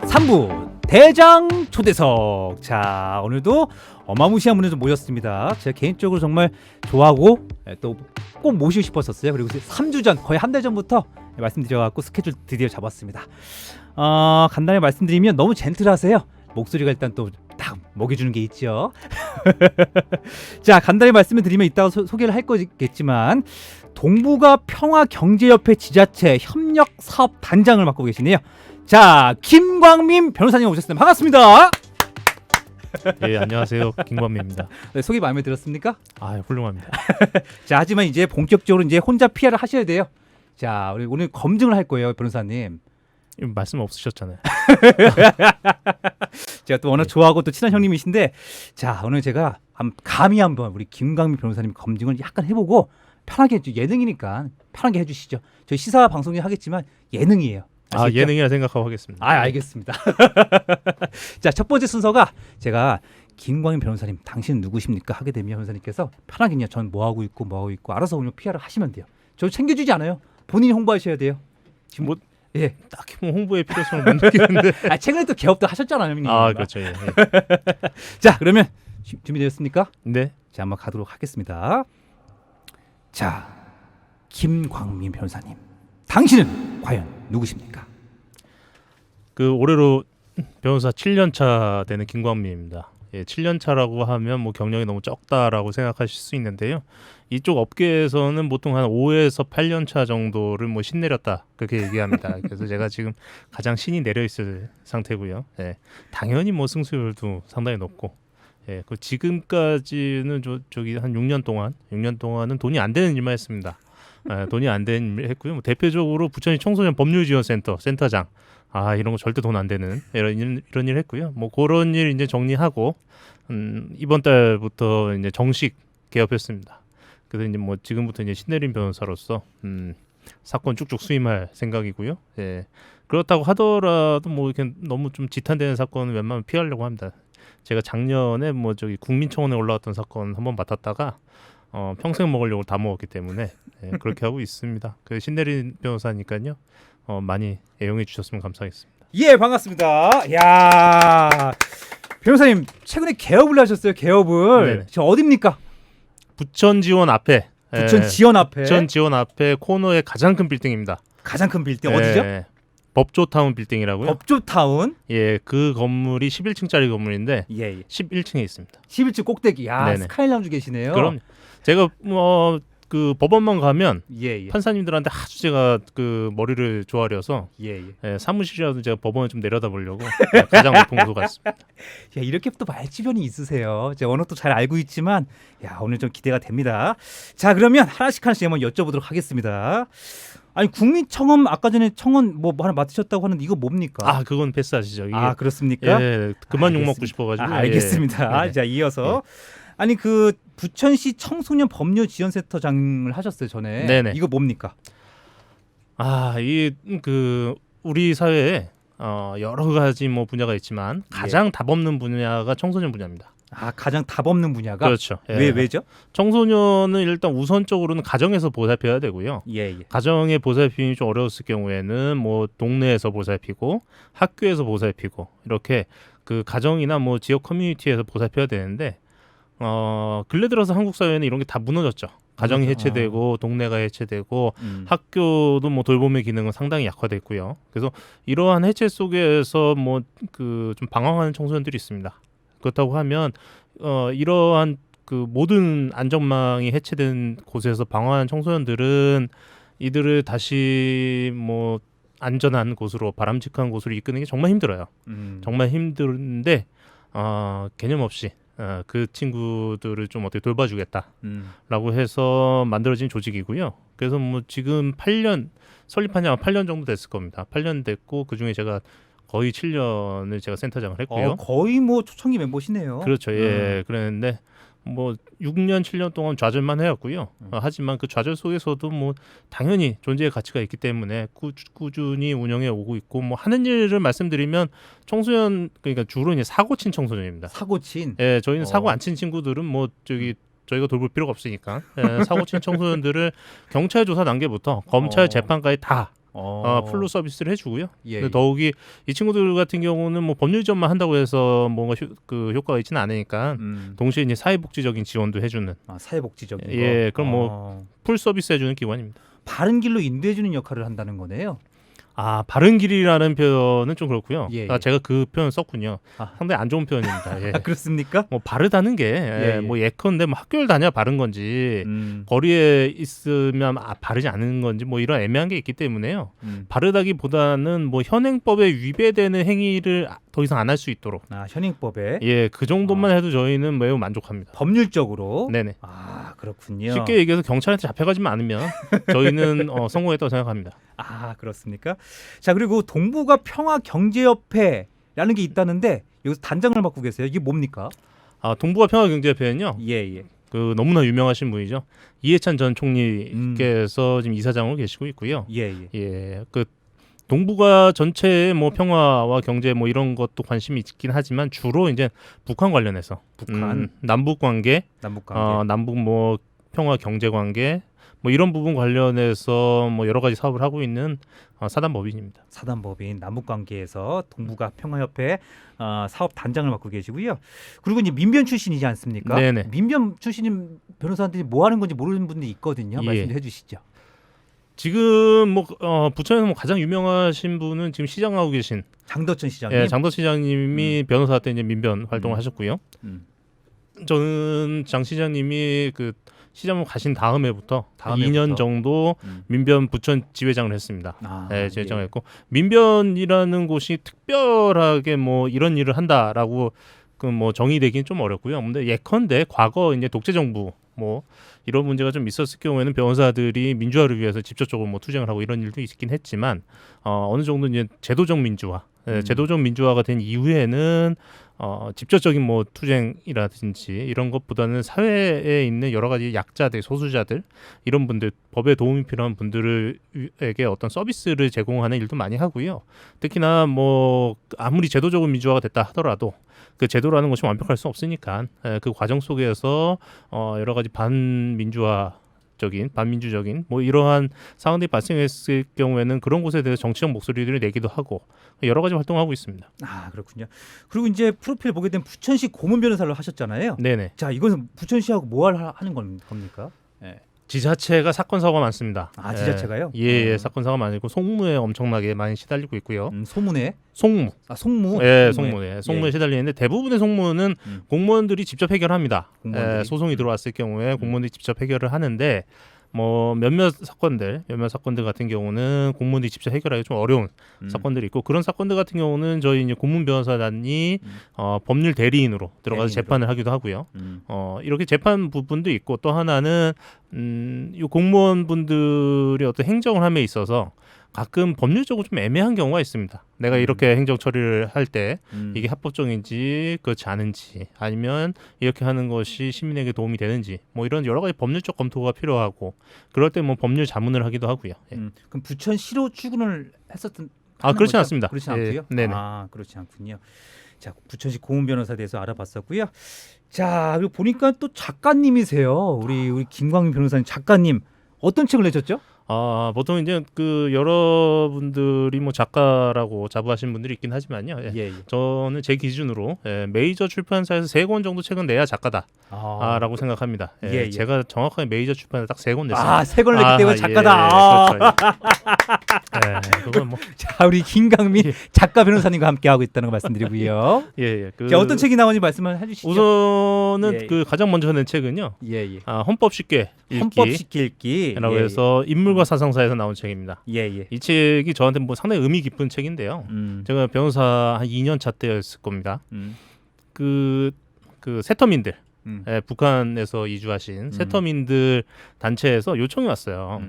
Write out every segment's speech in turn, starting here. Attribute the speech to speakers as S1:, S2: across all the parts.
S1: 3부 대장 초대석. 자, 오늘도 어마무시한 분들 좀 모셨습니다. 제가 개인적으로 정말 좋아하고 또 꼭 모시고 싶었었어요. 그리고 3주 전, 거의 한 달 전부터 말씀드려갖고 스케줄 드디어 잡았습니다. 간단히 말씀드리면 너무 젠틀하세요. 목소리가 일단 또 딱 먹여주는 게 있죠. 자, 간단히 말씀을 드리면 이따가 소개를 할 거겠지만 동북아 평화경제협회 지자체 협력사업단장을 맡고 계시네요. 자, 김광민 변호사님 오셨습니다. 반갑습니다.
S2: 예, 안녕하세요. 김광민입니다.
S1: 네, 소개 마음에 들었습니까?
S2: 아, 훌륭합니다.
S1: 자, 하지만 이제 본격적으로 이제 혼자 PR을 하셔야 돼요. 자, 우리 오늘 검증을 할 거예요, 변호사님.
S2: 말씀 없으셨잖아요.
S1: 제가 또 워낙 좋아하고 또 친한 형님이신데, 자, 오늘 제가 감히 한번 우리 김광민 변호사님 검증을 약간 해보고 편하게, 예능이니까 편하게 해주시죠. 저희 시사 방송이 하겠지만 예능이에요. 아시죠?
S2: 아, 예능이라 생각하고 하겠습니다.
S1: 알겠습니다. 자, 첫 번째 순서가 제가 김광민 변호사님, 당신은 누구십니까? 하게 되면 변호사님께서 편하게 그냥 전 뭐하고 있고 알아서 오늘 PR을 하시면 돼요. 저 챙겨주지 않아요. 본인이 홍보하셔야 돼요. 지금
S2: 뭐
S1: 예.
S2: 딱히 뭐 홍보의 필요성을 못 느끼는데.
S1: 최근에 또 개업도 하셨잖아요, 형님.
S2: 아, 그렇죠. 예.
S1: 자, 그러면 준비되셨습니까?
S2: 네.
S1: 자, 한번 가도록 하겠습니다. 자, 김광민 변호사님, 당신은 과연 누구십니까?
S2: 그 올해로 변호사 7년 차 되는 김광민입니다. 예, 7년 차라고 하면 뭐 경력이 너무 적다라고 생각하실 수 있는데요. 이쪽 업계에서는 보통 한 5에서 8년 차 정도를 뭐 신내렸다 그렇게 얘기합니다. 그래서 제가 지금 가장 신이 내려 있을 상태고요. 예, 당연히 뭐 승수율도 상당히 높고, 예, 그 지금까지는 저기 한 6년 동안은 돈이 안 되는 일만 했습니다. 예, 돈이 안 되는 일 했고요. 뭐 대표적으로 부천시 청소년 법률지원센터 센터장, 이런 거 절대 돈 안 되는 이런 일 했고요. 뭐 그런 일 이제 정리하고 이번 달부터 이제 정식 개업했습니다. 그래서 이제 뭐 지금부터 이제 신내림 변호사로서 사건 쭉쭉 수임할 생각이고요. 예. 그렇다고 하더라도 뭐 이렇게 너무 좀 지탄되는 사건은 웬만하면 피하려고 합니다. 제가 작년에 뭐 저기 국민청원에 올라왔던 사건 한번 맡았다가 평생 먹으려고 다 먹었기 때문에, 예, 그렇게 하고 있습니다. 그 신내림 변호사니까요. 많이 애용해 주셨으면 감사하겠습니다.
S1: 예, 반갑습니다. 야, 변호사님 최근에 개업을 하셨어요. 개업을.
S2: 네네.
S1: 저 어디입니까?
S2: 부천 지원 앞에.
S1: 부천 지원 앞에.
S2: 부천 지원 앞에 코너의 가장 큰 빌딩입니다.
S1: 가장 큰 빌딩 어디죠?
S2: 법조타운 빌딩이라고요.
S1: 법조타운.
S2: 예, 그 건물이 11층짜리 건물인데
S1: 예.
S2: 11층에 있습니다.
S1: 11층 꼭대기. 야,
S2: 네네.
S1: 스카이라운지 계시네요.
S2: 그럼 제가 그 법원만 가면
S1: 예.
S2: 판사님들한테 아주 제가 그 머리를 조아려서,
S1: 예.
S2: 예, 사무실이라도 제가 법원을 좀 내려다 보려고 가장 높은 곳으로 갔습니다.
S1: 야, 이렇게 또 말주변이 있으세요. 제가 언어도 잘 알고 있지만, 야, 오늘 좀 기대가 됩니다. 자, 그러면 하나씩 한번 여쭤보도록 하겠습니다. 아니, 국민청원 아까 전에 청원 뭐 하나 맡으셨다고 하는데 이거 뭡니까?
S2: 그건 패스하시죠. 이게,
S1: 그렇습니까?
S2: 예, 그만 욕 먹고 싶어가지고.
S1: 알겠습니다.
S2: 예.
S1: 자, 이어서 아니 그 부천시 청소년 법률지원센터장을 하셨어요 전에.
S2: 네네.
S1: 이거 뭡니까?
S2: 이 그 우리 사회에 여러 가지 뭐 분야가 있지만 가장 답 없는 분야가 청소년 분야입니다.
S1: 가장 답 없는 분야가.
S2: 그렇죠. 예.
S1: 왜죠?
S2: 청소년은 일단 우선적으로는 가정에서 보살펴야 되고요.
S1: 예.
S2: 가정의 보살핌이 좀 어려웠을 경우에는 뭐 동네에서 보살피고 학교에서 보살피고 이렇게 그 가정이나 뭐 지역 커뮤니티에서 보살펴야 되는데, 근래 들어서 한국 사회는 이런 게 다 무너졌죠. 가정이 해체되고 동네가 해체되고 학교도 뭐 돌봄의 기능은 상당히 약화됐고요. 그래서 이러한 해체 속에서 뭐 그 좀 방황하는 청소년들이 있습니다. 그렇다고 하면 이러한 그 모든 안전망이 해체된 곳에서 방황하는 청소년들은 이들을 다시 뭐 안전한 곳으로, 바람직한 곳으로 이끄는 게 정말 힘들어요. 정말 힘든데 개념 없이 그 친구들을 좀 어떻게 돌봐주겠다라고 해서 만들어진 조직이고요. 그래서 뭐 지금 8년 설립한 지 아마 8년 정도 됐을 겁니다. 8년 됐고 그 중에 제가 거의 7년을 제가 센터장을 했고요.
S1: 거의 뭐 초창기 멤버시네요.
S2: 그렇죠. 예. 그랬는데 뭐 6년 7년 동안 좌절만 해왔고요. 하지만 그 좌절 속에서도 뭐 당연히 존재의 가치가 있기 때문에 꾸준히 운영해 오고 있고, 뭐 하는 일을 말씀드리면 청소년, 그러니까 주로 이제 사고 친 청소년입니다.
S1: 사고 친.
S2: 예, 저희는 사고 안 친 친구들은 뭐 저희가 돌볼 필요가 없으니까, 사고 친 청소년들을 경찰 조사 단계부터 검찰 재판까지 다 풀로 서비스를 해주고요.
S1: 예.
S2: 근데 더욱이 이 친구들 같은 경우는 뭐 법률 지원만 한다고 해서 뭔가 그 효과가 있지는 않으니까 동시에 이제 사회복지적인 지원도 해주는
S1: 사회복지적인
S2: 예,
S1: 거.
S2: 그럼 뭐 풀 서비스 해주는 기관입니다.
S1: 바른 길로 인도해주는 역할을 한다는 거네요.
S2: 바른 길이라는 표현은 좀 그렇고요.
S1: 예, 예.
S2: 제가 그 표현 썼군요.
S1: 아.
S2: 상당히 안 좋은 표현입니다. 예.
S1: 그렇습니까?
S2: 뭐 바르다는 게
S1: 예.
S2: 뭐 예컨대 뭐 학교를 다녀 바른 건지 거리에 있으면 바르지 않은 건지 뭐 이런 애매한 게 있기 때문에요. 바르다기보다는 뭐 현행법에 위배되는 행위를 더 이상 안 할 수 있도록
S1: 현행법에
S2: 예, 그 정도만 해도 저희는 매우 만족합니다.
S1: 법률적으로.
S2: 네네.
S1: 그렇군요.
S2: 쉽게 얘기해서 경찰한테 잡혀가지만 않으면 저희는 성공했다고 생각합니다.
S1: 그렇습니까? 자, 그리고 동북아 평화경제협회라는 게 있다는데 여기서 단장을 맡고 계세요. 이게 뭡니까?
S2: 동북아 평화경제협회는요.
S1: 예.
S2: 그 너무나 유명하신 분이죠. 이해찬 전 총리께서 지금 이사장으로 계시고 있고요.
S1: 예.
S2: 그 동북아 전체의 뭐 평화와 경제 뭐 이런 것도 관심이 있긴 하지만 주로 이제 북한 관련해서 남북 관계, 남북 뭐 평화 경제 관계 뭐 이런 부분 관련해서 뭐 여러 가지 사업을 하고 있는 사단법인입니다.
S1: 사단법인 남북관계에서 동북아 평화협회 사업 단장을 맡고 계시고요. 그리고 이제 민변 출신이지 않습니까?
S2: 네네.
S1: 민변 출신인 변호사들이 뭐 하는 건지 모르는 분들이 있거든요.
S2: 예.
S1: 말씀 좀 해주시죠.
S2: 지금 뭐 부천에서 뭐 가장 유명하신 분은 지금 시장하고 계신
S1: 장덕천 시장님.
S2: 예, 장덕 시장님이 변호사 때 이제 민변 활동을 하셨고요. 저는 장 시장님이 그 시장으로 가신 다음 해부터 2년 정도 민변 부천 지회장을 했습니다. 지회장을 했고 민변이라는 곳이 특별하게 뭐 이런 일을 한다라고 그 뭐 정의되기는 좀 어렵고요. 근데 예컨대 과거 이제 독재 정부 뭐 이런 문제가 좀 있었을 경우에는 변호사들이 민주화를 위해서 직접적으로 뭐 투쟁을 하고 이런 일도 있긴 했지만 어느 정도 이제 제도적 민주화, 제도적 민주화가 된 이후에는 직접적인 뭐 투쟁이라든지 이런 것보다는 사회에 있는 여러 가지 약자들, 소수자들 이런 분들, 법에 도움이 필요한 분들에게 어떤 서비스를 제공하는 일도 많이 하고요. 특히나 뭐 아무리 제도적인 민주화가 됐다 하더라도 그 제도라는 것이 완벽할 수 없으니까 그 과정 속에서 여러 가지 반민주적인 뭐 이러한 상황들이 발생했을 경우에는 그런 곳에 대해서 정치적 목소리들을 내기도 하고 여러 가지 활동하고 있습니다.
S1: 그렇군요. 그리고 이제 프로필 보게 되면 부천시 고문 변호사를 하셨잖아요.
S2: 네네.
S1: 자, 이것은 부천시하고 뭘 하는 겁니까? 네.
S2: 지자체가 사건 사고가 많습니다.
S1: 지자체가요?
S2: 예, 사건 사고가 많고 송무에 엄청나게 많이 시달리고 있고요.
S1: 소문에?
S2: 송무.
S1: 송무?
S2: 예, 송무에 시달리는데 대부분의 송무는 공무원들이 직접 해결합니다. 소송이 들어왔을 경우에 공무원들이 직접 해결을 하는데 뭐 몇몇 사건들 같은 경우는 공무원들이 직접 해결하기 좀 어려운 사건들이 있고 그런 사건들 같은 경우는 저희 이제 고문 변호사단이 법률 대리인으로 들어가서 재판을 하기도 하고요. 이렇게 재판 부분도 있고 또 하나는 이 공무원분들이 어떤 행정을 함에 있어서 가끔 법률적으로 좀 애매한 경우가 있습니다. 내가 이렇게 행정 처리를 할 때 이게 합법적인지 그렇지 않은지 아니면 이렇게 하는 것이 시민에게 도움이 되는지 뭐 이런 여러 가지 법률적 검토가 필요하고 그럴 때 뭐 법률 자문을 하기도 하고요.
S1: 그럼 부천시로 출근을 했었던
S2: 그렇지 않습니다.
S1: 그렇지 않고요.
S2: 네네.
S1: 그렇지 않군요. 자, 부천시 고문 변호사에 대해서 알아봤었고요. 자, 그리고 보니까 또 작가님이세요. 우리 김광민 변호사님 작가님 어떤 책을 내셨죠?
S2: 보통 이제 그 여러분들이 뭐 작가라고 자부하시는 분들이 있긴 하지만요. 저는 제 기준으로 메이저 출판사에서 3권 정도 책은 내야 작가다라고 생각합니다. 제가 정확하게 메이저 출판사 딱 3권 냈습니다.
S1: 3권 냈기 때문에 작가다.
S2: 그렇죠. 그건 뭐.
S1: 자, 우리 김광민 작가 변호사님과 함께 하고 있다는 거 말씀드리고요. 자, 어떤 책이 나오는지 말씀을 해주시죠.
S2: 우선은 그 가장 먼저 낸 책은요. 헌법 쉽게 읽기라고 해서 인물과 사상사에서 나온 책입니다. 이 책이 저한테 뭐 상당히 의미 깊은 책인데요. 제가 변호사 한 2년 차 때였을 겁니다. 그 세터민들 북한에서 이주하신 세터민들 단체에서 요청이 왔어요.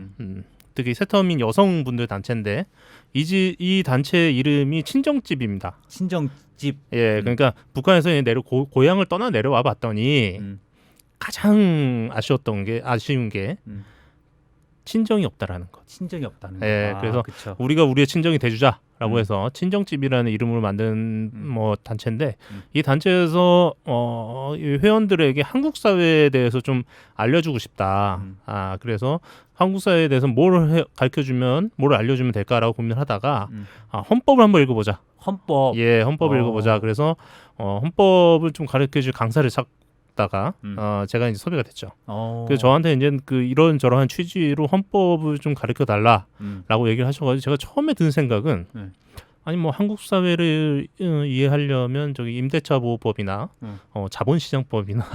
S2: 특히 세터민 여성분들 단체인데 이 단체 이름이 친정집입니다.
S1: 친정집.
S2: 그러니까 북한에서 고향을 떠나 내려와 봤더니 가장 아쉬운 게 친정이 없다라는 것.
S1: 친정이 없다는 거.
S2: 그래서
S1: 그쵸.
S2: 우리가 우리의 친정이 돼주자. 해서 친정집이라는 이름으로 만든 뭐 단체인데 이 단체에서 이 회원들에게 한국 사회에 대해서 좀 알려주고 싶다. 그래서 한국 사회에 대해서 가르쳐주면 뭘 알려주면 될까라고 고민을 하다가 헌법을 한번 읽어보자.
S1: 헌법.
S2: 예, 헌법을 읽어보자. 그래서 헌법을 좀 가르쳐줄 강사를 찾다가 제가 이제 섭외가 됐죠. 그래서 저한테 이제 그 이런저런 취지로 헌법을 좀 가르쳐 달라라고 얘기를 하셔가지고 제가 처음에 든 생각은 아니 뭐 한국 사회를 이해하려면 저기 임대차 보호법이나 자본시장법이나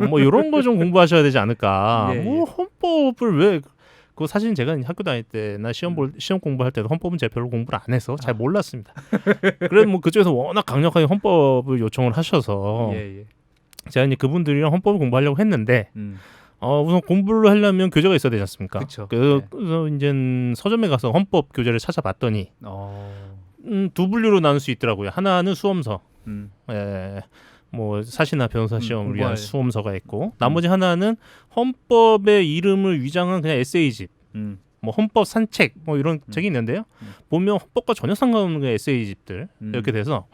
S2: 뭐 이런 거 좀 공부하셔야 되지 않을까.
S1: 예,
S2: 뭐 헌법을 왜 그거 사실 제가 학교 다닐 때나 시험 공부할 때도 헌법은 제가 별로 공부를 안 해서 잘 몰랐습니다. 그래도 뭐 그쪽에서 워낙 강력하게 헌법을 요청을 하셔서 제가 이제 그분들이랑 헌법을 공부하려고 했는데 우선 공부를 하려면 교재가 있어야 되지 않습니까?
S1: 그쵸.
S2: 그래서 이제 서점에 가서 헌법 교재를 찾아봤더니 두 분류로 나눌 수 있더라고요. 하나는 수험서, 뭐 사시나 변호사 시험을 위한 수험서가 있고, 나머지 하나는 헌법의 이름을 위장한 그냥 에세이집, 뭐 헌법 산책 뭐 이런 책이 있는데요. 보면 헌법과 전혀 상관없는 그 에세이집들 이렇게 돼서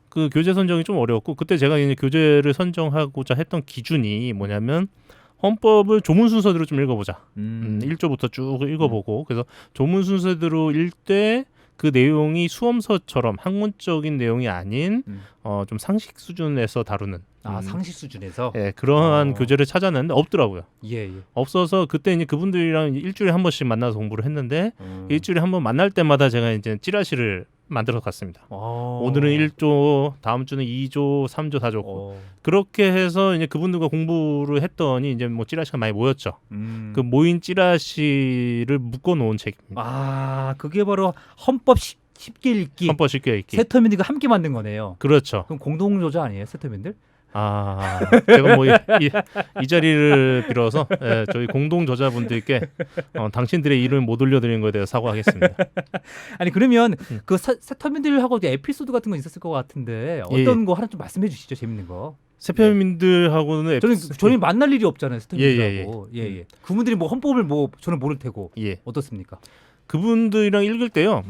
S2: 그 교재 선정이 좀 어려웠고, 그때 제가 이제 교재를 선정하고자 했던 기준이 뭐냐면 헌법을 조문 순서대로 좀 읽어보자. 1조부터 쭉 읽어보고, 그래서 조문 순서대로 읽을 때 그 내용이 수험서처럼 학문적인 내용이 아닌 좀 상식 수준에서 다루는
S1: 상식 수준에서
S2: 그러한 교재를 찾았는데 없더라고요.
S1: 예.
S2: 없어서 그때 이제 그분들이랑 일주일에 한 번씩 만나서 공부를 했는데 일주일에 한 번 만날 때마다 제가 이제 찌라시를 만들어 갔습니다. 오늘은 1조, 다음 주는 2조, 3조, 4조. 그렇게 해서 이제 그분들과 공부를 했더니 이제 뭐 찌라시가 많이 모였죠. 그 모인 찌라시를 묶어 놓은 책입니다.
S1: 그게 바로 헌법 쉽게 읽기.
S2: 헌법 쉽게 읽기.
S1: 세터민들과 함께 만든 거네요.
S2: 그렇죠.
S1: 그럼 공동저자 아니에요, 세터민들?
S2: 제가 뭐 이 자리를 빌어서 저희 공동 저자분들께 당신들의 이름을 못 올려드리는 것에 대해서 사과하겠습니다.
S1: 아니 그러면 그 세터민들하고 에피소드 같은 거 있었을 것 같은데 어떤 거 하나 좀 말씀해 주시죠, 재밌는 거.
S2: 세터민들하고는
S1: 저는 만날 일이 없잖아요, 세터민들하고. 그분들이 뭐 헌법을 뭐 저는 모를 테고 어떻습니까?
S2: 그분들이랑 읽을 때요.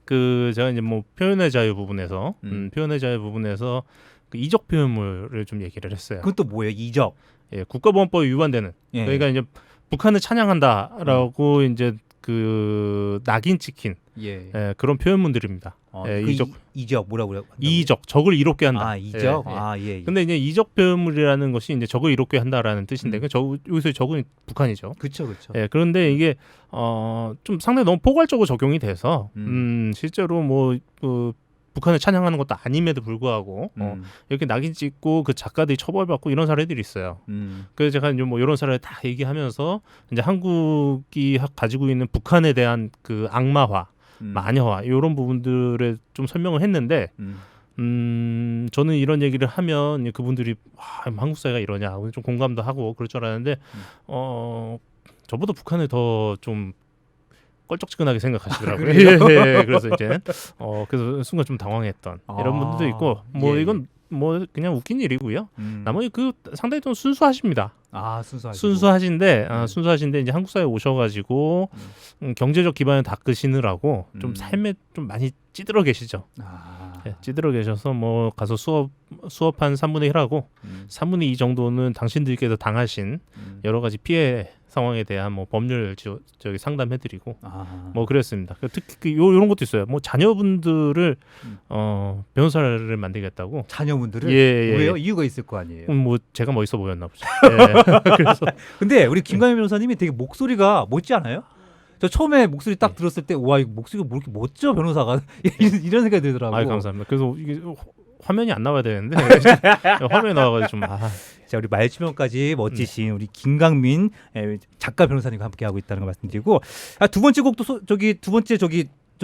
S2: 그 제가 이제 뭐 표현의 자유 부분에서 그 이적 표현물을 좀 얘기를 했어요.
S1: 그건 또 뭐예요? 이적.
S2: 국가보안법에 위반되는. 그러니까 이제 북한을 찬양한다라고 이제 그 낙인 찍힌 그런 표현문들입니다.
S1: 이적 뭐라고요?
S2: 이적 적을 이롭게 한다.
S1: 이적.
S2: 근데 이제 이적 표현물이라는 것이 이제 적을 이롭게 한다라는 뜻인데 여기서 적은 북한이죠.
S1: 그렇죠.
S2: 그런데 이게 좀 상당히 너무 포괄적으로 적용이 돼서 실제로 뭐 북한을 찬양하는 것도 아님에도 불구하고 이렇게 낙인 찍고 그 작가들이 처벌받고 이런 사례들이 있어요. 그래서 제가 이제 뭐 이런 사례를 다 얘기하면서 이제 한국이 가지고 있는 북한에 대한 그 악마화, 마녀화 이런 부분들에 좀 설명을 했는데 저는 이런 얘기를 하면 그분들이 한국 사회가 이러냐 좀 공감도 하고 그럴 줄 알았는데 저보다 북한을 더 좀 껄쩍지근하게 생각하시더라고요. 그래서 이제 그래서 순간 좀 당황했던 이런 분들도 있고 뭐 이건 뭐 그냥 웃긴 일이고요. 나머지 그 상당히 좀 순수하십니다. 순수하신데 이제 한국 사회에 오셔가지고 경제적 기반을 닦으시느라고 좀 삶에 좀 많이 찌들어 계시죠. 찌들어 계셔서 뭐 가서 수업 한 3분의 1하고 3분의 2 정도는 당신들께서 당하신 여러 가지 피해 상황에 대한 뭐 법률 저기 상담해드리고 뭐 그랬습니다. 특히 이런 것도 있어요. 뭐 자녀분들을 변호사를 만들겠다고.
S1: 자녀분들을?
S2: 예.
S1: 왜요? 이유가 있을 거 아니에요.
S2: 뭐 제가 멋있어 보였나 보죠.
S1: 그래서 근데 우리 김광현 변호사님이 되게 목소리가 멋지 않아요? 저 처음에 목소리 딱 들었을 때 와 이 목소리가 뭐 이렇게 멋져 변호사가 이런 생각이 들더라고요.
S2: 감사합니다. 그래서 이게 화면이 안 나와야 되는데 화면이 나와가지고 좀
S1: 자, 우리 말주변까지 멋지신 우리 김강민 작가 변호사님과 함께 하고 있다는 걸 말씀드리고 두 번째 곡도 저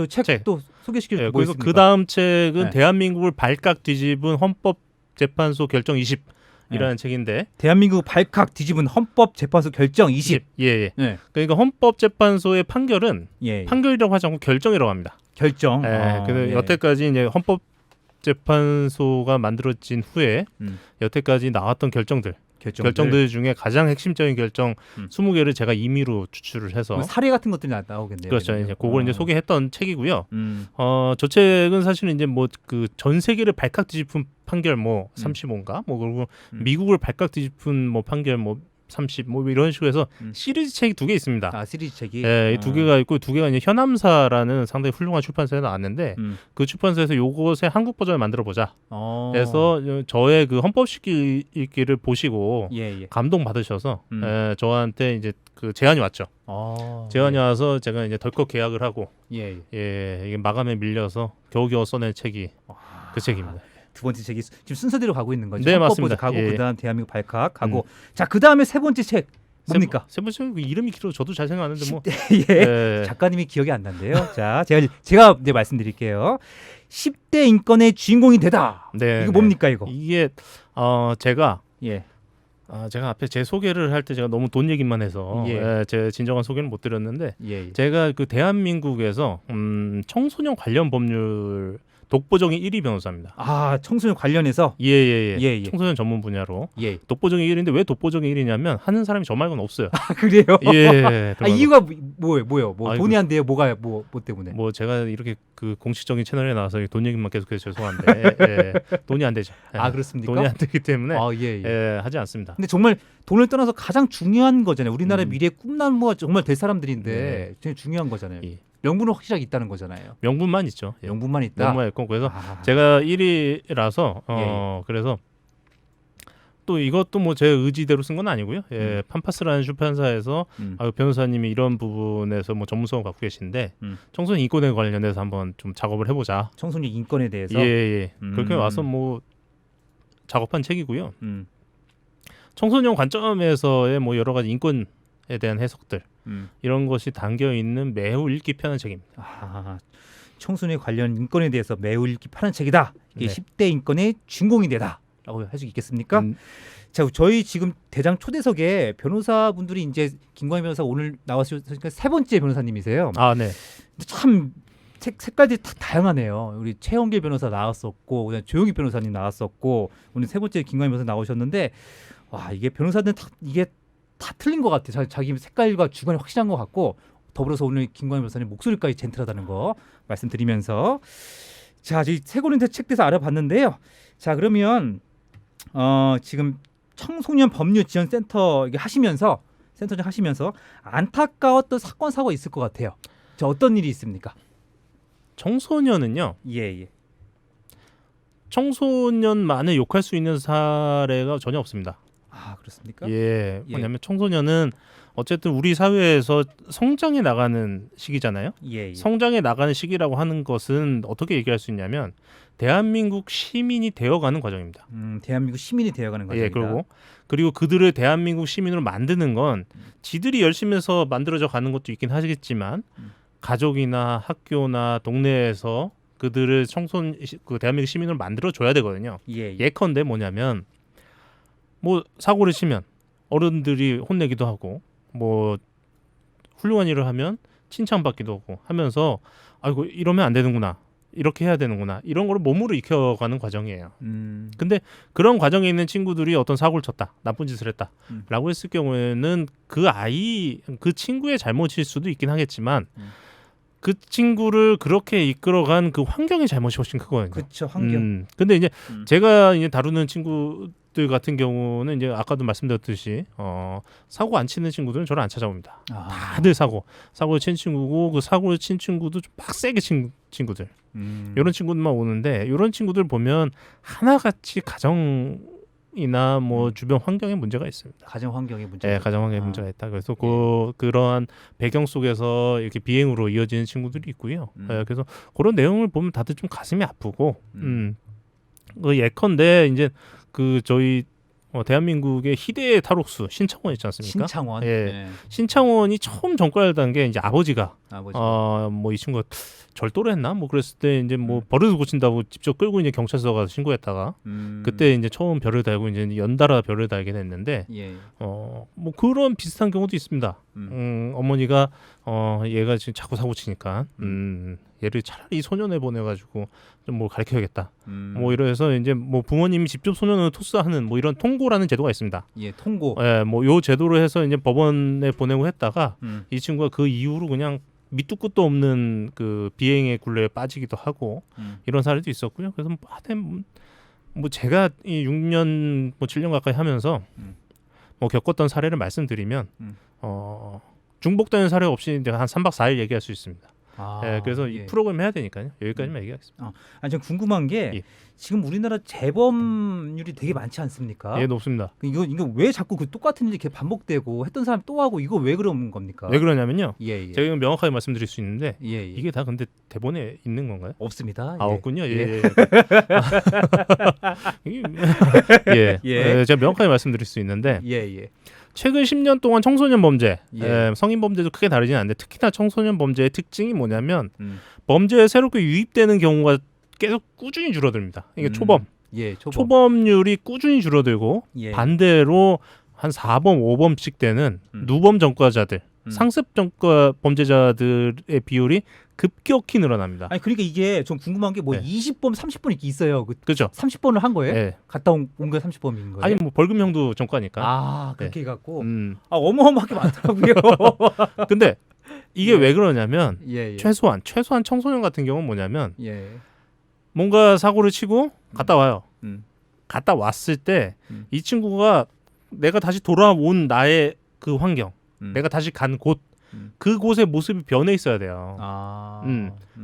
S1: 책 또 소개시켜 주세요.
S2: 그래서 그 다음 책은 대한민국을 발칵 뒤집은 헌법재판소 결정 20 이라는 책인데
S1: 대한민국 발칵 뒤집은 헌법재판소 결정 20.
S2: 그러니까 헌법재판소의 판결은 판결이라고 하지 않고 결정이라고 합니다.
S1: 결정.
S2: 그래서 여태까지 이제 헌법재판소가 만들어진 후에 여태까지 나왔던 결정들 결정들 중에 가장 핵심적인 결정 20개를 제가 임의로 추출을 해서
S1: 사례 같은 것들이 나오겠네요.
S2: 그렇죠. 이제 그걸 이제 소개했던 책이고요.
S1: 음.
S2: 저 책은 사실은 이제 뭐 그 전 세계를 발칵 뒤집은 판결 뭐 35인가 뭐 그리고 미국을 발칵 뒤집은 뭐 판결 뭐 30 뭐 이런 식으로 해서 시리즈 책이 2개 있습니다.
S1: 아, 시리즈 책이.
S2: 네, 2개가 있고 2개가 이제 현암사라는 상당히 훌륭한 출판사에 나왔는데 그 출판사에서 요것의 한국 버전을 만들어 보자. 그래서 저의 그 헌법식기 읽기를 보시고
S1: 예.
S2: 감동 받으셔서 저한테 이제 그 제안이 왔죠. 제안이 와서 제가 이제 덜컥 계약을 하고
S1: 예.
S2: 이게 마감에 밀려서 겨우겨우 써낸 책이 그 책입니다.
S1: 두 번째 책이 지금 순서대로 가고 있는 거죠.
S2: 네,
S1: 헌법
S2: 맞습니다.
S1: 버전 가고
S2: 예.
S1: 그다음 대한민국 발칵 가고 자 그다음에 세 번째 책 뭡니까?
S2: 세 번째 그 이름이 길어서 저도 잘 생각하는데 뭐
S1: 예. 작가님이 기억이 안 난대요. 자 제가 이제 말씀드릴게요. 10대 인권의 주인공이 되다.
S2: 네,
S1: 이거 뭡니까 이거?
S2: 이게 제가
S1: 예.
S2: 제가 앞에 제 소개를 할 때 제가 너무 돈 얘기만 해서 제 진정한 소개는 못 드렸는데
S1: 예.
S2: 제가 그 대한민국에서 청소년 관련 법률 독보적인 1위 변호사입니다.
S1: 아, 청소년 관련해서
S2: 예. 청소년 전문 분야로
S1: 예.
S2: 독보적인 1위인데 왜 독보적인 1위냐면 하는 사람이 저 말고는 없어요.
S1: 아, 그래요?
S2: 예.
S1: 아, 이유가 뭐예요? 뭐
S2: 아이고.
S1: 돈이 안 돼요? 뭐 때문에?
S2: 뭐 제가 이렇게 그 공식적인 채널에 나와서 돈 얘기만 계속해서 죄송한데 돈이 안 되죠.
S1: 아, 그렇습니까?
S2: 돈이 안 되기 때문에
S1: 예.
S2: 하지 않습니다.
S1: 근데 정말 돈을 떠나서 가장 중요한 거잖아요. 우리나라의 미래 꿈나무가 정말 될 사람들인데 제일 중요한 거잖아요.
S2: 예.
S1: 명분은 확실하게 있다는 거잖아요.
S2: 명분만 있죠. 예.
S1: 명분만 있다.
S2: 명분만 있고 그래서 제가 1위라서
S1: 예.
S2: 그래서 또 이것도 뭐 제 의지대로 쓴 건 아니고요. 판파스라는 출판사에서 변호사님이 이런 부분에서 뭐 전문성을 갖고 계신데 청소년 인권에 관련해서 한번 좀 작업을 해보자.
S1: 청소년 인권에 대해서.
S2: 예. 그렇게 와서 뭐 작업한 책이고요. 청소년 관점에서의 뭐 여러 가지 인권에 대한 해석들 이런 것이 담겨 있는 매우 읽기 편한 책입니다.
S1: 청소년 관련 인권에 대해서 매우 읽기 편한 책이다. 이게 10대 인권의 주인공이 되다라고 할 수 있겠습니까? 자, 저희 지금 대장 초대석에 변호사분들이 이제 김광희 변호사 오늘 나왔으니까 세 번째 변호사님이세요.
S2: 아, 네.
S1: 참 색깔들이 다 다양하네요. 우리 최영길 변호사 나왔었고, 그다음 조용희 변호사님 나왔었고, 오늘 세 번째 김광희 변호사 나오셨는데, 와, 이게 변호사들은 이게 다 틀린 것 같아요. 자기 색깔과 주관이 확실한 것 같고, 더불어서 오늘 김광희 변호사님 목소리까지 젠틀하다는 거 말씀드리면서, 자, 이 세 권의 책 대해서 알아봤는데요. 자, 그러면 지금 청소년 법률 지원 센터 하시면서 센터장 하시면서 안타까웠던 사건 사고가 있을 것 같아요. 자, 어떤 일이 있습니까?
S2: 청소년은요.
S1: 예.
S2: 청소년만을 욕할 수 있는 사례가 전혀 없습니다.
S1: 아, 그렇습니까?
S2: 예. 왜냐하면 청소년은 어쨌든 우리 사회에서 성장해 나가는 시기잖아요.
S1: 예.
S2: 성장해 나가는 시기라고 하는 것은 어떻게 얘기할 수 있냐면 대한민국 시민이 되어가는 과정입니다.
S1: 대한민국 시민이 되어가는 과정이다.
S2: 예, 그리고 그들을 대한민국 시민으로 만드는 건 지들이 열심히 해서 만들어져 가는 것도 있긴 하겠지만 가족이나 학교나 동네에서 그들을 그 대한민국 시민으로 만들어 줘야 되거든요. 예컨대 뭐냐면 뭐 사고를 치면 어른들이 혼내기도 하고 뭐 훌륭한 일을 하면 칭찬받기도 하고 하면서 아이고 이러면 안 되는구나. 이렇게 해야 되는구나. 이런 거를 몸으로 익혀가는 과정이에요. 근데 그런 과정에 있는 친구들이 어떤 사고를 쳤다. 나쁜 짓을 했다. 라고 했을 경우에는 그 친구의 잘못일 수도 있긴 하겠지만 그 친구를 그렇게 이끌어간 그 환경의 잘못이 훨씬 크거든요.
S1: 그렇죠. 환경.
S2: 근데 이제 제가 이제 다루는 친구들 같은 경우는 이제 아까도 말씀드렸듯이 사고 안 치는 친구들은 저를 안 찾아옵니다. 다들 사고를 친 친구고 그 사고를 친 친구도 좀 빡세게 친 친구들. 이런 친구들만 오는데 이런 친구들 보면 하나같이 가정이나 뭐 주변 환경에 문제가 있습니다.
S1: 가정 환경에 문제가.
S2: 네, 가정 환경에 문제가 있다. 그래서 그러한 배경 속에서 이렇게 비행으로 이어지는 친구들이 있고요. 그래서 그런 내용을 보면 다들 좀 가슴이 아프고, 그 예컨대 이제 그 저희 대한민국의 희대의 탈옥수 신창원 있지 않습니까?
S1: 신창원.
S2: 예. 신창원이 처음 전과를 단 게 이제 아버지가 뭐 이 친구가 절도를 했나? 뭐 그랬을 때 이제 뭐 버릇을 고친다고 직접 끌고 이제 경찰서 가서 신고했다가 그때 이제 처음 별을 달고 이제 연달아 별을 달게 됐는데 뭐 그런 비슷한 경우도 있습니다. 어머니가 얘가 지금 자꾸 사고 치니까 얘를 차라리 소년에 보내가지고 좀 뭐 가르쳐야겠다. 뭐 이래서 이제 뭐 부모님이 직접 소년을 토스하는 뭐 이런 통고라는 제도가 있습니다.
S1: 예, 통고.
S2: 예, 뭐 요 제도로 해서 이제 법원에 보내고 했다가 이 친구가 그 이후로 그냥 밑도 끝도 없는 그 비행의 굴레에 빠지기도 하고 이런 사례도 있었고요. 그래서 하여튼 뭐 제가 이 6년 뭐 7년 가까이 하면서 뭐 겪었던 사례를 말씀드리면 중복되는 사례 없이 이제 한 3박 4일 얘기할 수 있습니다.
S1: 아,
S2: 예, 그래서 이 프로그램 해야 되니까요. 여기까지만 얘기하겠습니다.
S1: 아니, 좀 궁금한 게
S2: 예.
S1: 지금 우리나라 재범률이 되게 많지 않습니까?
S2: 예, 높습니다.
S1: 이거 왜 자꾸 그 똑같은 일이 이렇게 반복되고 했던 사람 또 하고 이거 왜 그런 겁니까?
S2: 왜 그러냐면요.
S1: 예, 예.
S2: 제가 이건 명확하게 말씀드릴 수 있는데
S1: 예, 예.
S2: 이게 다 근데 대본에 있는 건가요?
S1: 없습니다.
S2: 아,
S1: 예.
S2: 없군요. 예.
S1: 예.
S2: 예.
S1: 예.
S2: 제가 명확하게 말씀드릴 수 있는데
S1: 예, 예.
S2: 최근 10년 동안 청소년 범죄,
S1: 예.
S2: 성인 범죄도 크게 다르진 않는데 특히나 청소년 범죄의 특징이 뭐냐면
S1: 음.
S2: 범죄에 새롭게 유입되는 경우가 계속 꾸준히 줄어듭니다. 이게 초범.
S1: 예, 초범.
S2: 초범률이 꾸준히 줄어들고
S1: 예.
S2: 반대로 한 4범, 5범씩 되는 누범 전과자들, 상습 전과 범죄자들의 비율이 급격히 늘어납니다.
S1: 아니 그러니까 이게 좀 궁금한 게 뭐
S2: 네.
S1: 20번, 30번 이렇게 있어요.
S2: 그죠?
S1: 30번을 한 거예요?
S2: 예.
S1: 갔다 온 게 30번인 거예요?
S2: 아니 뭐 벌금형도 전과니까.
S1: 아, 그렇게 해갖고
S2: 아,
S1: 어마어마하게 많더라고요.
S2: 근데 이게
S1: 예.
S2: 왜 그러냐면
S1: 예, 예.
S2: 최소한 청소년 같은 경우는 뭐냐면
S1: 예.
S2: 뭔가 사고를 치고 갔다 와요.
S1: 음.
S2: 갔다 왔을 때 이 친구가 내가 다시 돌아온 나의 그 환경, 내가 다시 간 곳, 그곳의 모습이 변해 있어야 돼요.
S1: 아.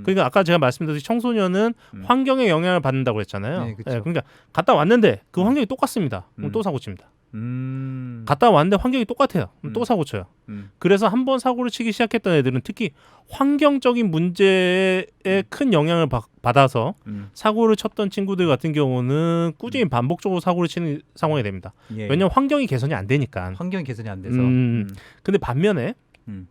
S2: 그러니까 아까 제가 말씀드렸듯이 청소년은 환경의 영향을 받는다고 했잖아요.
S1: 네, 그쵸.
S2: 그러니까 갔다 왔는데 그 환경이 똑같습니다. 그럼 또 사고 칩니다. 갔다 왔는데 환경이 똑같아요. 그럼 또 사고 쳐요. 그래서 한 번 사고를 치기 시작했던 애들은 특히 환경적인 문제에 큰 영향을 받아서 사고를 쳤던 친구들 같은 경우는 꾸준히 반복적으로 사고를 치는 상황이 됩니다.
S1: 예.
S2: 왜냐하면 환경이 개선이 안 되니까.
S1: 환경 개선이 안 돼서.
S2: 근데 반면에
S1: 음.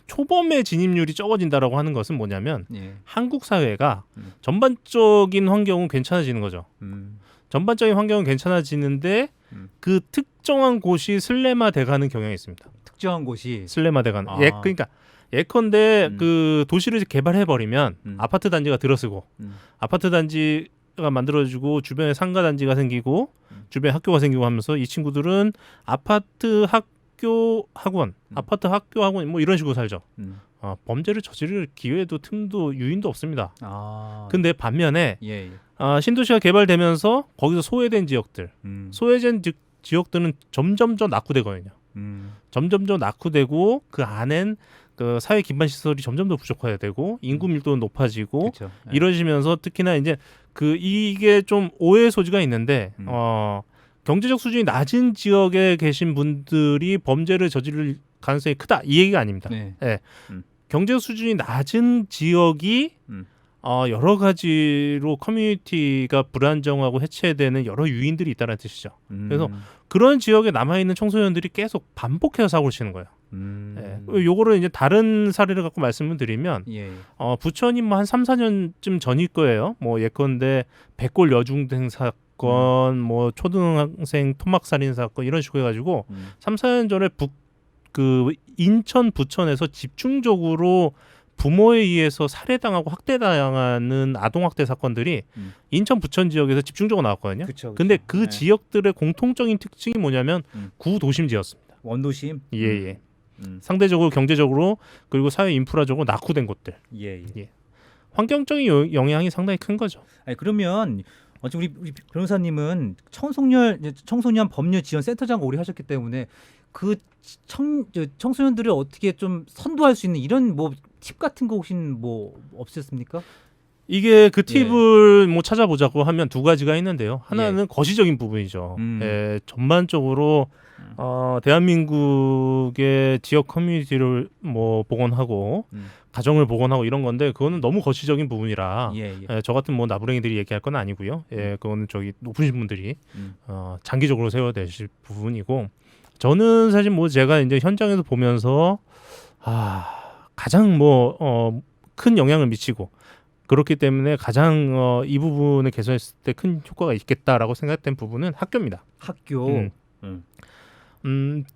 S2: 초범의 진입률이 적어진다라고 하는 것은 뭐냐면
S1: 예.
S2: 한국 사회가 전반적인 환경은 괜찮아지는 거죠. 전반적인 환경은 괜찮아지는데 그 특정한 곳이 슬레마돼가는 경향이 있습니다.
S1: 특정한 곳이.
S2: 슬레마돼가는.
S1: 아.
S2: 그러니까 예컨대 그 도시를 개발해 버리면 아파트 단지가 들어서고 아파트 단지가 만들어지고 주변에 상가 단지가 생기고 주변에 학교가 생기고 하면서 이 친구들은 아파트 학교 학원 뭐 이런 식으로 살죠. 범죄를 저지를 기회도 틈도 유인도 없습니다.
S1: 아.
S2: 근데 반면에
S1: 예. 예.
S2: 신도시가 개발되면서 거기서 소외된 지역들, 소외된 지역들은 점점 더 낙후되거든요. 점점 더 낙후되고 그 안엔 그 사회 기반 시설이 점점 더 부족화되고 인구 밀도는 높아지고
S1: 그쵸. 예.
S2: 이러시면서 특히나 이제 그 이게 좀 오해 소지가 있는데 경제적 수준이 낮은 지역에 계신 분들이 범죄를 저지를 가능성이 크다 이 얘기가 아닙니다.
S1: 네.
S2: 예. 경제적 수준이 낮은 지역이 여러 가지로 커뮤니티가 불안정하고 해체되는 여러 요인들이 있다는 뜻이죠. 그래서 그런 지역에 남아있는 청소년들이 계속 반복해서 사고를 치는 거예요. 요거를 이제 다른 사례를 갖고 말씀을 드리면
S1: 예.
S2: 부천이 뭐 한 3, 4년쯤 전일 거예요. 뭐 예컨대 백골 여중생 사건, 뭐 초등학생 토막살인 사건 이런 식으로 해가지고 3, 4년 전에 그 인천 부천에서 집중적으로 부모에 의해서 살해당하고 학대당하는 아동학대 사건들이 인천 부천 지역에서 집중적으로 나왔거든요.
S1: 그쵸.
S2: 근데 그
S1: 네.
S2: 지역들의 공통적인 특징이 뭐냐면 구도심지였습니다.
S1: 원도심.
S2: 예. 상대적으로 경제적으로 그리고 사회 인프라적으로 낙후된 곳들.
S1: 예.
S2: 환경적인 영향이 상당히 큰 거죠.
S1: 아니 그러면 어차피 우리 변호사님은 청소년 법률 지원 센터장 오래 하셨기 때문에 그 청소년들을 어떻게 좀 선도할 수 있는 이런 뭐 팁 같은 거 혹시 뭐 없으셨습니까?
S2: 이게 그 팁을 뭐 찾아보자고 하면 두 가지가 있는데요. 하나는 거시적인 부분이죠. 전반적으로 대한민국의 지역 커뮤니티를 뭐 복원하고 가정을 복원하고 이런 건데 그거는 너무 거시적인 부분이라 저 같은 뭐 나부랭이들이 얘기할 건 아니고요. 그거는 저기 높으신 분들이 장기적으로 세워야 되실 부분이고 저는 사실 뭐 제가 이제 현장에서 보면서 가장 큰 영향을 미치고 그렇기 때문에 가장 이 부분을 개선했을 때 큰 효과가 있겠다라고 생각된 부분은 학교입니다.
S1: 학교.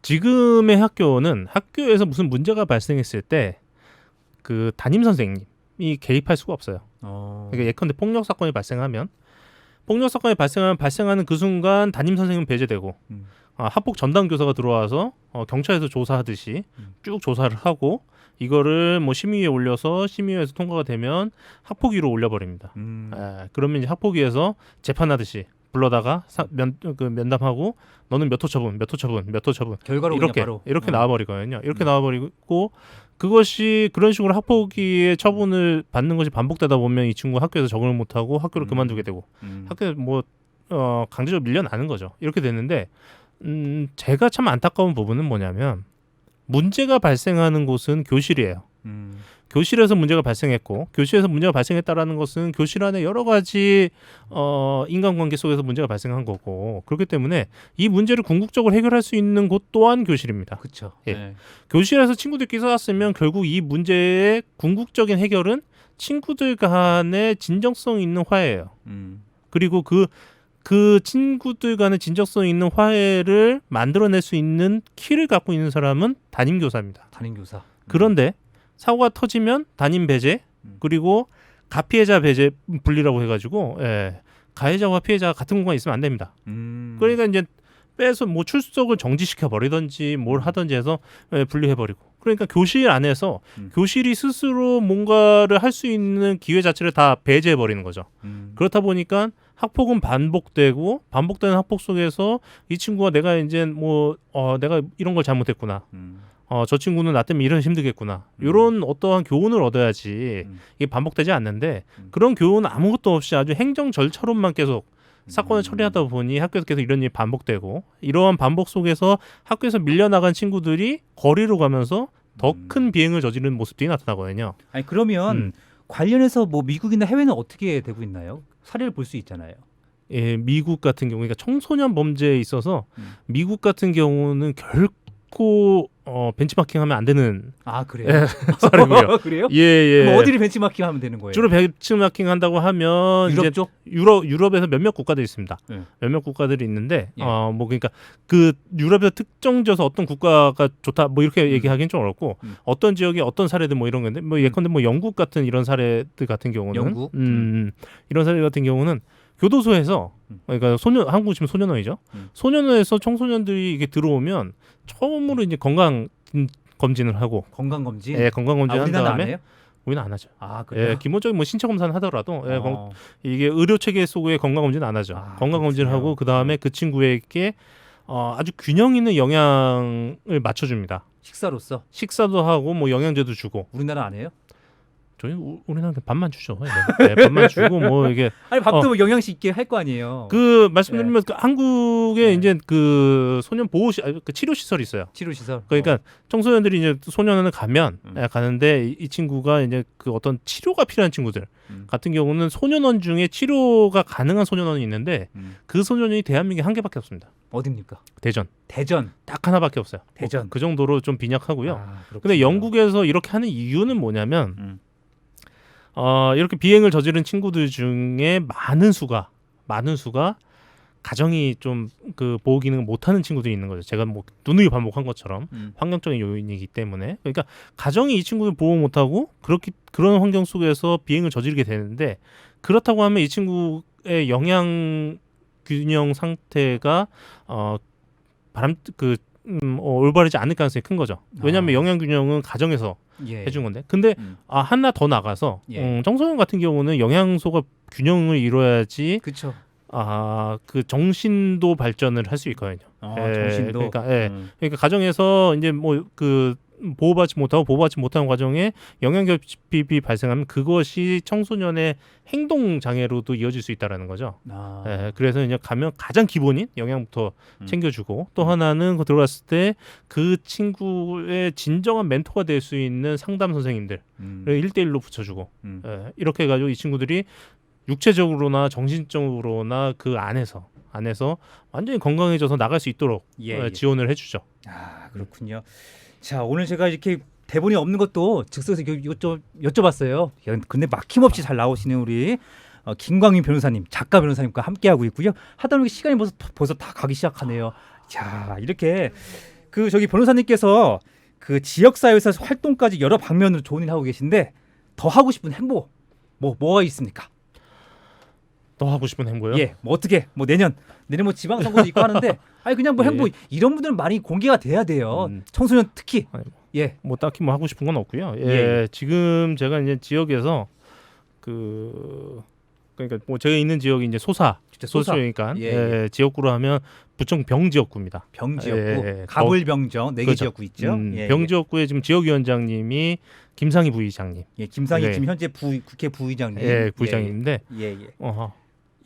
S2: 지금의 학교는 학교에서 무슨 문제가 발생했을 때 그 담임 선생님 개입할 수가 없어요. 그러니까 예컨대 폭력 사건이 발생하면 발생하는 그 순간 담임 선생님은 배제되고 학폭 전담 교사가 들어와서 경찰에서 조사하듯이 쭉 조사를 하고 이거를 뭐 심의위에 올려서 심의위에서 통과가 되면 학폭위로 올려버립니다. 그러면 이제 학폭위에서 재판하듯이 불러다가 면담하고 너는 몇 호 처분
S1: 결과로
S2: 이렇게
S1: 그냥 바로
S2: 이렇게 나와버리거든요. 이렇게 나와버리고 그것이 그런 식으로 학폭위의 처분을 받는 것이 반복되다 보면 이 친구 학교에서 적응을 못하고 학교를 그만두게 되고 학교에 뭐 강제적으로 밀려나는 거죠. 이렇게 됐는데 제가 참 안타까운 부분은 뭐냐면 문제가 발생하는 곳은 교실이에요. 교실에서 문제가 발생했고 교실에서 문제가 발생했다라는 것은 교실 안에 여러 가지 인간관계 속에서 문제가 발생한 거고 그렇기 때문에 이 문제를 궁극적으로 해결할 수 있는 곳 또한 교실입니다.
S1: 그렇죠.
S2: 예.
S1: 네.
S2: 교실에서 친구들끼리 싸웠으면 결국 이 문제의 궁극적인 해결은 친구들 간의 진정성 있는 화해예요. 그리고 그 친구들 간의 진정성 있는 화해를 만들어낼 수 있는 키를 갖고 있는 사람은 담임교사입니다.
S1: 담임교사.
S2: 그런데 사고가 터지면 담임 배제 그리고 가피해자 배제 분리라고 해가지고 가해자와 피해자가 같은 공간에 있으면 안 됩니다. 그러니까 이제 빼서 뭐 출석을 정지시켜 버리든지 뭘 하든지 해서 분리해버리고 그러니까 교실 안에서 교실이 스스로 뭔가를 할 수 있는 기회 자체를 다 배제해 버리는 거죠. 그렇다 보니까 학폭은 반복되는 학폭 속에서 이 친구가 내가 이제 뭐 내가 이런 걸 잘못했구나. 저 친구는 나 때문에 이런 힘들겠구나. 이런 어떠한 교훈을 얻어야지 이게 반복되지 않는데 그런 교훈은 아무것도 없이 아주 행정 절차로만 계속 사건을 처리하다 보니 학교에서 계속 이런 일이 반복되고 이러한 반복 속에서 학교에서 밀려나간 친구들이 거리로 가면서 더 큰 비행을 저지르는 모습들이 나타나거든요.
S1: 아니 그러면 관련해서 뭐 미국이나 해외는 어떻게 되고 있나요? 사례를 볼 수 있잖아요.
S2: 예, 미국 같은 경우, 그러니까 청소년 범죄에 있어서 미국 같은 경우는 결코 벤치마킹하면 안 되는
S1: 그래요?
S2: 사람이에요.
S1: 그래요?
S2: 예.
S1: 그럼 어디를 벤치마킹하면 되는 거예요?
S2: 주로 벤치마킹 한다고 하면
S1: 유럽
S2: 이제
S1: 쪽?
S2: 유럽에서 몇몇 국가들이 있습니다. 몇몇 국가들이 있는데 뭐 그러니까 그 유럽에서 특정져서 어떤 국가가 좋다 뭐 이렇게 얘기하기는 좀 어렵고 어떤 지역에 어떤 사례들 뭐 이런 건데 뭐 예컨대 뭐 영국 같은 이런 사례들 같은 경우는
S1: 영국?
S2: 이런 사례 같은 경우는 교도소에서 그러니까 한국 지금 소년원이죠. 소년원에서 청소년들이 이게 들어오면 처음으로 이제 건강 검진을 하고
S1: 건강 검진.
S2: 예, 건강 검진 한
S1: 우리나라 안
S2: 다음에
S1: 해요?
S2: 우리는 안 하죠.
S1: 그래요?
S2: 예, 기본적인 뭐 신체 검사는 하더라도 이게 의료 체계 속의 건강 검진은 안 하죠. 건강 검진을 하고 그 다음에 그 친구에게 아주 균형 있는 영양을 맞춰줍니다.
S1: 식사로서
S2: 식사도 하고 뭐 영양제도 주고.
S1: 우리나라 안 해요?
S2: 저희 우리나라 반만 주죠. 네, 반만 주고 뭐 이게
S1: 아니 밥도 뭐 영양식 있게 할 거 아니에요.
S2: 그 말씀드리면 그 한국에 이제 그 소년 보호 그 치료 시설이 있어요.
S1: 치료 시설.
S2: 그러니까 청소년들이 이제 소년원을 가면 가는데 이 친구가 이제 그 어떤 치료가 필요한 친구들 같은 경우는 소년원 중에 치료가 가능한 소년원이 있는데 그 소년원이 대한민국에 한 개밖에 없습니다.
S1: 어딥니까?
S2: 대전 딱 하나밖에 없어요.
S1: 대전.
S2: 그 정도로 좀 빈약하고요. 근데 영국에서 이렇게 하는 이유는 뭐냐면 이렇게 비행을 저지른 친구들 중에 많은 수가 가정이 좀 그 보호 기능을 못하는 친구들이 있는 거죠. 제가 뭐 누누이 반복한 것처럼 환경적인 요인이기 때문에 그러니까 가정이 이 친구들 보호 못하고 그런 환경 속에서 비행을 저지르게 되는데 그렇다고 하면 이 친구의 영양 균형 상태가 올바르지 않을 가능성이 큰 거죠. 왜냐하면 영양 균형은 가정에서 해준 건데. 근데 하나 더 나가서 청소년 같은 경우는 영양소가 균형을 이뤄야지.
S1: 그렇죠.
S2: 그 정신도 발전을 할 수 있거든요.
S1: 정신도.
S2: 그러니까 가정에서 이제 뭐 그 보호받지 못하는 과정에 영양결핍이 발생하면 그것이 청소년의 행동 장애로도 이어질 수 있다라는 거죠. 그래서 이제 가면 가장 기본인 영양부터 챙겨주고 또 하나는 들어갔을 때 그 친구의 진정한 멘토가 될 수 있는 상담 선생님들 1대1로 붙여주고 이렇게 해가지고 이 친구들이 육체적으로나 정신적으로나 그 안에서 완전히 건강해져서 나갈 수 있도록 지원을 해주죠.
S1: 그렇군요. 자, 오늘 제가 이렇게 대본이 없는 것도 즉석에서 여쭤봤어요. 근데 막힘없이 잘 나오시는 우리 김광민 변호사님, 작가 변호사님과 함께하고 있고요. 하다 보니 시간이 벌써 다 가기 시작하네요. 자, 이렇게 저기 변호사님께서 그 지역사회에서 활동까지 여러 방면으로 좋은 일 하고 계신데 더 하고 싶은 행보 뭐가 있습니까?
S2: 더 하고 싶은 행보요?
S1: 예, 뭐 어떻게 뭐 내년 뭐 지방선거도 있고 하는데 아니 그냥 뭐
S2: 예.
S1: 행보 이런 분들은 많이 공개가 돼야 돼요. 청소년 특히
S2: 아니,
S1: 예,
S2: 뭐 딱히 뭐 하고 싶은 건 없고요. 예,
S1: 예.
S2: 지금 제가 이제 지역에서 그러니까 뭐 제가 있는 지역이 이제 소수니까
S1: 예,
S2: 예, 지역구로 하면 부천 병 지역구입니다.
S1: 병지역구,
S2: 예,
S1: 가불병정 4개
S2: 그렇죠.
S1: 지역구 있죠. 예,
S2: 병 지역구에 지금 지역위원장님이 김상희 부의장님,
S1: 예, 김상희
S2: 네.
S1: 지금 현재 국회 부의장님,
S2: 예, 부의장님인데
S1: 예.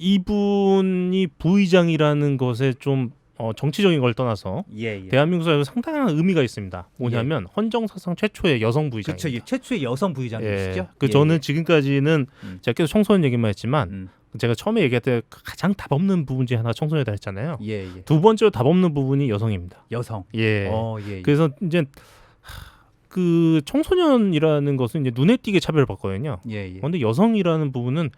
S2: 이분이 부의장이라는 것에 좀 정치적인 걸 떠나서
S1: 예.
S2: 대한민국에서 상당한 의미가 있습니다. 뭐냐면 헌정사상 최초의 여성 부의장입니다.
S1: 그렇죠. 최초의 여성 부의장이시죠.
S2: 저는 지금까지는 제가 계속 청소년 얘기만 했지만
S1: 음.
S2: 제가 처음에 얘기할 때 가장 답 없는 부분 중에 하나가 청소년이다 했잖아요.
S1: 예.
S2: 두 번째로 답 없는 부분이 여성입니다.
S1: 여성.
S2: 예.
S1: 예.
S2: 그래서 이제 그 청소년이라는 것은 이제 눈에 띄게 차별받거든요.
S1: 예.
S2: 그런데 여성이라는 부분은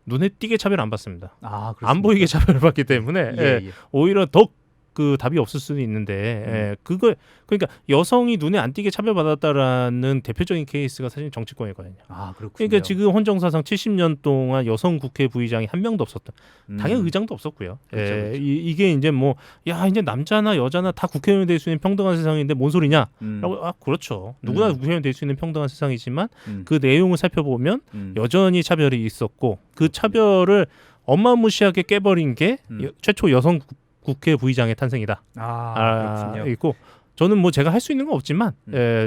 S2: 눈에 띄게 차별 안 받습니다.
S1: 아, 그렇습니까?
S2: 안 보이게 차별을 받기 때문에
S1: 예.
S2: 오히려 더 그 답이 없을 수도 있는데 그러니까 여성이 눈에 안 띄게 차별받았다라는 대표적인 케이스가 사실 정치권이거든요.
S1: 아, 그렇군요.
S2: 그러니까 지금 헌정사상 70년 동안 여성 국회 부의장이 한 명도 없었다. 당연히 의장도 없었고요.
S1: 그렇죠,
S2: 예,
S1: 그렇죠.
S2: 이게 이제 뭐 야 이제 남자나 여자나 다 국회의원 될 수 있는 평등한 세상인데 뭔 소리냐? 라고 그렇죠. 누구나 국회의원 될 수 있는 평등한 세상이지만 그 내용을 살펴보면 여전히 차별이 있었고 그 차별을 어마무시하게 깨버린 게 최초 여성 국회 부의장의 탄생이다.
S1: 그렇군요.
S2: 있고 저는 뭐 제가 할 수 있는 건 없지만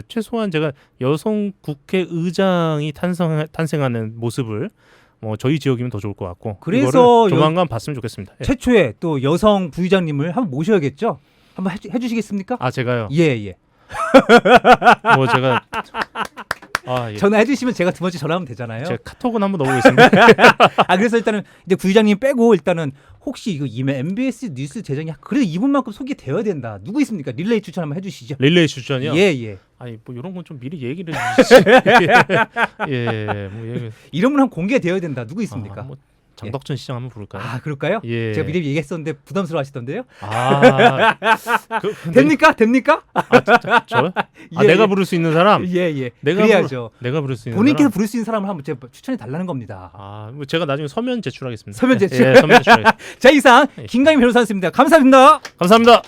S2: 최소한 제가 여성 국회의장이 탄생하는 모습을 저희 지역이면 더 좋을 것 같고
S1: 그래서
S2: 이거를 조만간 봤으면 좋겠습니다. 예.
S1: 최초의 또 여성 부의장님을 한번 모셔야겠죠. 한번 해주시겠습니까?
S2: 아 제가요.
S1: 예.
S2: 뭐 제가 예.
S1: 전화해주시면 제가 두 번째 전화하면 되잖아요.
S2: 제가 카톡은 한번 넣어보겠습니다.
S1: 그래서 일단은 이제 부의장님 빼고 일단은 혹시 이거 MBS 뉴스 대장이 그래도 이분만큼 소개되어야 된다. 누구 있습니까? 릴레이 추천 한번 해주시죠.
S2: 릴레이 추천이요?
S1: 예.
S2: 아니 뭐 이런 건 좀 미리 얘기를 해주시지. 뭐 얘기.
S1: 이런 분 한 공개되어야 된다. 누구 있습니까?
S2: 뭐 장덕천 시장 한번 부를까요?
S1: 그럴까요?
S2: 예.
S1: 제가 미리 얘기했었는데 부담스러워하시던데요.
S2: 됩니까?
S1: 됩니까?
S2: 진짜? 저요? 내가 부를 수 있는 사람?
S1: 예.
S2: 내가
S1: 그래야죠.
S2: 내가 부를 수 있는
S1: 본인께서
S2: 사람?
S1: 부를 수 있는 사람을 한번 제가 추천해 달라는 겁니다.
S2: 뭐 제가 나중에 서면 제출하겠습니다.
S1: 서면 제출.
S2: 예, 서면 제출하겠습니다.
S1: 자, 이상 김강희 변호사였습니다. 감사합니다.
S2: 감사합니다.